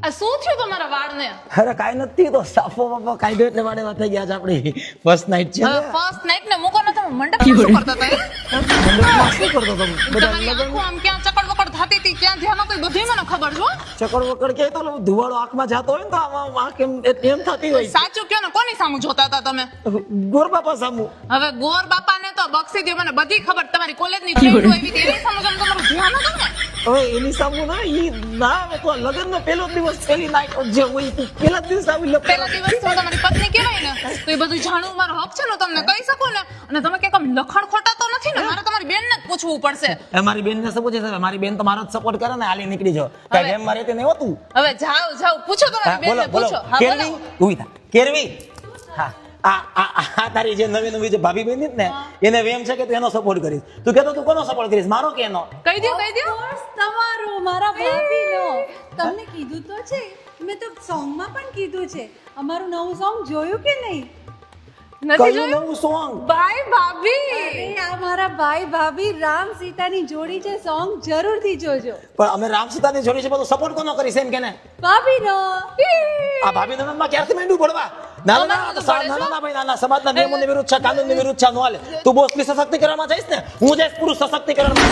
આ શું થયું તમારા વાળને? અરે કાઈ નથી તો સાફો બાફો કાઢ્યો એટલે વાડે વાત થઈ ગયા છે આપણી ફર્સ્ટ નાઈટ છે ને ફર્સ્ટ નાઈટ ને મૂકો ને તમે મંડપમાં શું કરતા હતા? મંડપમાં શું કરતો તો બધા તમારી આંખો આમ ક્યાં ચકડ વકડ થતી હતી, ક્યાં ધ્યાન હતું, એ બધું મને ખબર છે. ચકડ વકડ કે તો ધુવાળો આંખમાં જાતો હોય ને તો આમ આંખ એમ થતી હોય. સાચું કયો ને, કોની સામું જોતા હતા તમે? ગોર બાપા સામુ. હવે ગોર બાપાને તો બક્ષી દો, મને બધી ખબર. તમારી કોલેજની ફ્રેન્ડ આવી હતી એની સામું જેમ તમારું ધ્યાન હતું ને. હવે એની સામુ ના ઈ ના હવે તો લગનનો પહેલો દિવસ પહેલી નાઈટ જે હોય ઈ પહેલા દિવસ આવી લો. પહેલા દિવસ તો તમારી પત્ની કહેવાય ને, તો એ બધું જાણવું મારો હક છે ને, તમને કહી શકું ને. અને તમે કે કમ લખણ ખોટા તો નથી ને? મારે તમારી બેનને જ પૂછવું પડશે. મારી બેનને શું પૂછે છે? મારી બેન તો મારો જ સપોર્ટ કરે ને, હાલી નીકળી જાઓ. કાઈ એમ મારે તે નહીં હોતું. હવે જાઓ પૂછો તમારી બેનને, પૂછો. હા બોલો. કેરવી ઉભી થા. કેરવી હા આ તારી જે નવી જે ભાભી બેન ને એને વેમ છે કે તું એનો સપોર્ટ કરીશ. તું કહેતો તું કોનો સપોર્ટ કરીશ, મારો કે એનો? કહી દો તમારો, મારા ભાભીનો. તમને કીધું તો છે, મેં તો સોંગમાં પણ કીધું છે. અમારું નવું સોંગ જોયું કે નહીં? નથી કયું જોયું? નવું સોંગ? બાય ભાભી. અરે આ મારા ભાઈ ભાભી રામ સીતાની જોડી છે, સોંગ જરૂરથી જોજો. પણ અમે રામ સીતાની જોડી છે, બધું સપોર્ટ કોનો કરીશ એમ કે ને? ભાભીનો. આ ભાભી નંદનમાં ક્યારથી માંડ્યું પડવા? ના ભાઈ ના સમાજના નિયમોની વિરુદ્ધ છે, કાનૂનની વિરુદ્ધ છે, નો હાલે. તું બોસ ની સશક્તિકરણમાં જઈશ ને, હું જઈશ પુરુષ સશક્તિકરણમાં.